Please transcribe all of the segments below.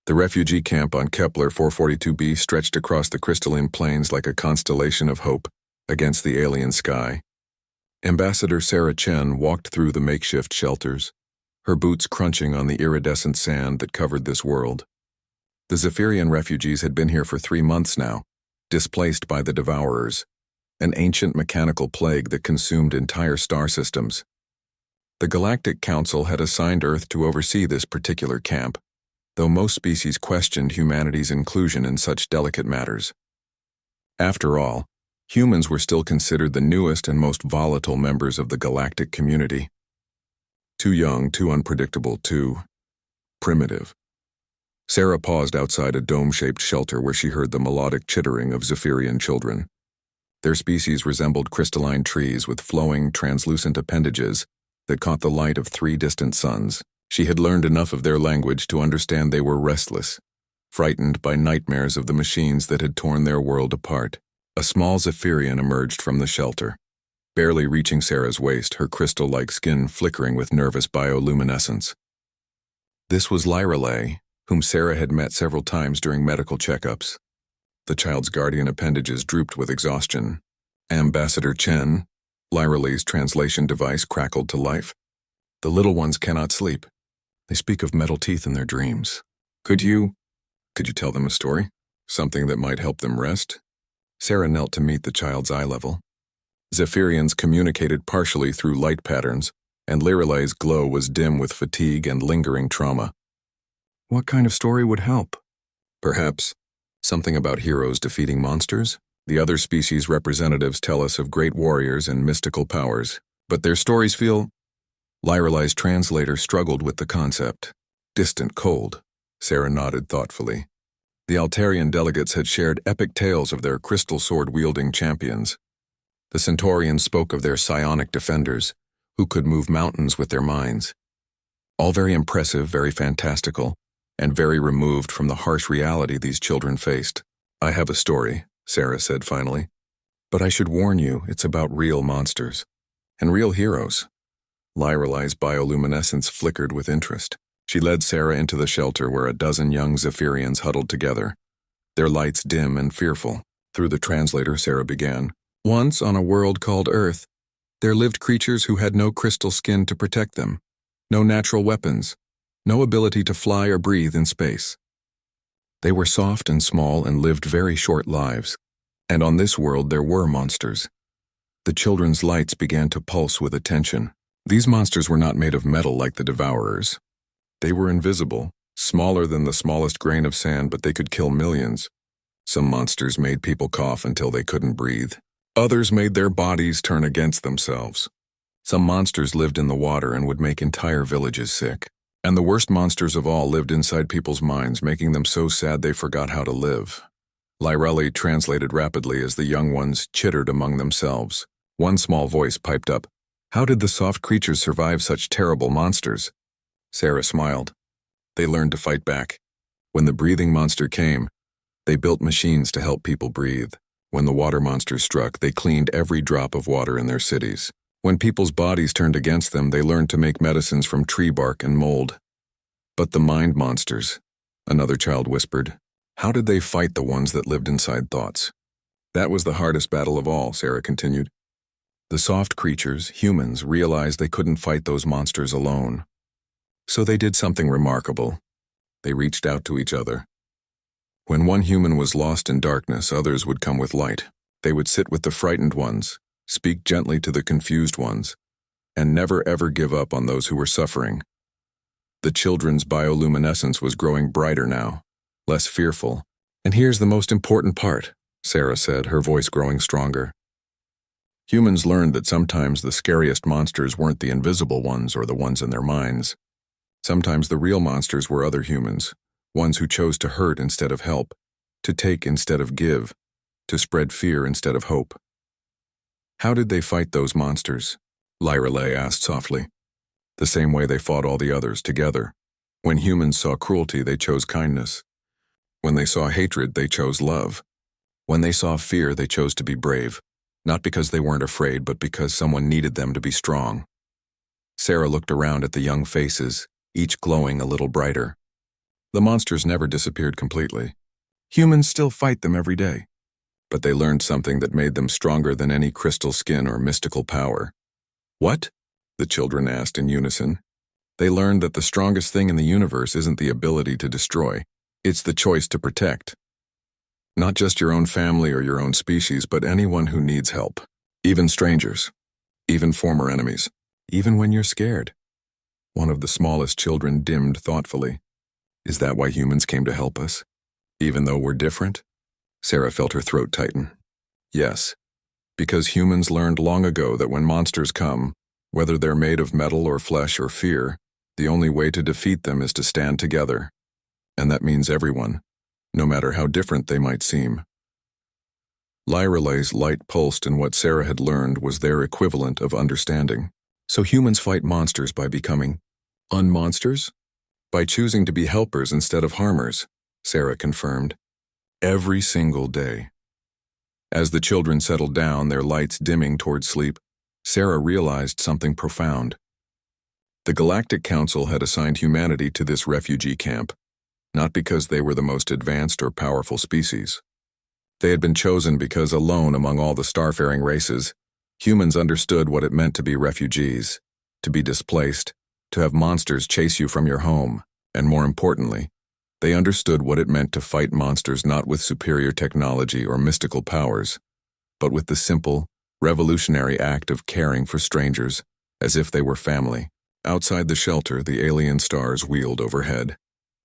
The refugee camp on Kepler 442b stretched across the crystalline plains like a constellation of hope against the alien sky. Ambassador Sarah Chen walked through the makeshift shelters, her boots crunching on the iridescent sand that covered this world. The Zephyrian refugees had been here for 3 months now, displaced by the Devourers, an ancient mechanical plague that consumed entire star systems. The Galactic Council had assigned Earth to oversee this particular camp, though most species questioned humanity's inclusion in such delicate matters. After all, humans were still considered the newest and most volatile members of the galactic community. Too young, too unpredictable, too primitive. Sarah paused outside a dome-shaped shelter where she heard the melodic chittering of Zephyrian children. Their species resembled crystalline trees with flowing, translucent appendages that caught the light of 3 distant suns. She had learned enough of their language to understand they were restless, frightened by nightmares of the machines that had torn their world apart. A small Zephyrian emerged from the shelter, barely reaching Sarah's waist, her crystal-like skin flickering with nervous bioluminescence. This was Lyrelay, whom Sarah had met several times during medical checkups. The child's guardian appendages drooped with exhaustion. Ambassador Chen, Lyrelay's translation device, crackled to life. The little ones cannot sleep. They speak of metal teeth in their dreams. Could you tell them a story? Something that might help them rest? Sarah knelt to meet the child's eye level. Zephyrians communicated partially through light patterns, and Lyrelay's glow was dim with fatigue and lingering trauma. What kind of story would help? Perhaps something about heroes defeating monsters? The other species representatives tell us of great warriors and mystical powers, but their stories feel... Lyrelay's translator struggled with the concept. Distant, cold. Sarah nodded thoughtfully. The Altarian delegates had shared epic tales of their crystal sword-wielding champions. The Centaurians spoke of their psionic defenders, who could move mountains with their minds. All very impressive, very fantastical, and very removed from the harsh reality these children faced. I have a story, Sarah said finally. But I should warn you, it's about real monsters. And real heroes. Lyrelay's bioluminescence flickered with interest. She led Sarah into the shelter where a dozen young Zephyrians huddled together, their lights dim and fearful. Through the translator, Sarah began. Once, on a world called Earth, there lived creatures who had no crystal skin to protect them, no natural weapons, no ability to fly or breathe in space. They were soft and small and lived very short lives. And on this world there were monsters. The children's lights began to pulse with attention. These monsters were not made of metal like the Devourers. They were invisible, smaller than the smallest grain of sand, but they could kill millions. Some monsters made people cough until they couldn't breathe. Others made their bodies turn against themselves. Some monsters lived in the water and would make entire villages sick. And the worst monsters of all lived inside people's minds, making them so sad they forgot how to live. Lyrelay translated rapidly as the young ones chittered among themselves. One small voice piped up. How did the soft creatures survive such terrible monsters? Sarah smiled. They learned to fight back. When the breathing monster came, they built machines to help people breathe. When the water monster struck, they cleaned every drop of water in their cities. When people's bodies turned against them, they learned to make medicines from tree bark and mold. But the mind monsters, another child whispered, how did they fight the ones that lived inside thoughts? That was the hardest battle of all, Sarah continued. The soft creatures, humans, realized they couldn't fight those monsters alone. So they did something remarkable. They reached out to each other. When one human was lost in darkness, others would come with light. They would sit with the frightened ones, speak gently to the confused ones, and never ever give up on those who were suffering. The children's bioluminescence was growing brighter now, less fearful. And here's the most important part, Sarah said, her voice growing stronger. Humans learned that sometimes the scariest monsters weren't the invisible ones or the ones in their minds. Sometimes the real monsters were other humans, ones who chose to hurt instead of help, to take instead of give, to spread fear instead of hope. How did they fight those monsters? Lyrelay asked softly. The same way they fought all the others, together. When humans saw cruelty, they chose kindness. When they saw hatred, they chose love. When they saw fear, they chose to be brave. Not because they weren't afraid, but because someone needed them to be strong. Sarah looked around at the young faces, each glowing a little brighter. The monsters never disappeared completely. Humans still fight them every day. But they learned something that made them stronger than any crystal skin or mystical power. What? The children asked in unison. They learned that the strongest thing in the universe isn't the ability to destroy, it's the choice to protect. Not just your own family or your own species, but anyone who needs help. Even strangers. Even former enemies. Even when you're scared. One of the smallest children dimmed thoughtfully. Is that why humans came to help us? Even though we're different? Sarah felt her throat tighten. Yes. Because humans learned long ago that when monsters come, whether they're made of metal or flesh or fear, the only way to defeat them is to stand together. And that means everyone, no matter how different they might seem. Lyralay's light pulsed in what Sarah had learned was their equivalent of understanding. So humans fight monsters by becoming unmonsters? By choosing to be helpers instead of harmers, Sarah confirmed. Every single day. As the children settled down, their lights dimming toward sleep, Sarah realized something profound. The Galactic Council had assigned humanity to this refugee camp, not because they were the most advanced or powerful species. They had been chosen because alone among all the starfaring races, humans understood what it meant to be refugees, to be displaced, to have monsters chase you from your home, and more importantly, they understood what it meant to fight monsters not with superior technology or mystical powers, but with the simple, revolutionary act of caring for strangers as if they were family. Outside the shelter, the alien stars wheeled overhead,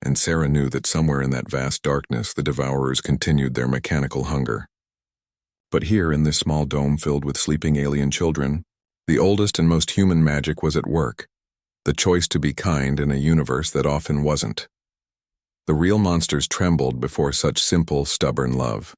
and Sarah knew that somewhere in that vast darkness the devourers continued their mechanical hunger. But here, in this small dome filled with sleeping alien children, the oldest and most human magic was at work, the choice to be kind in a universe that often wasn't. The real monsters trembled before such simple, stubborn love.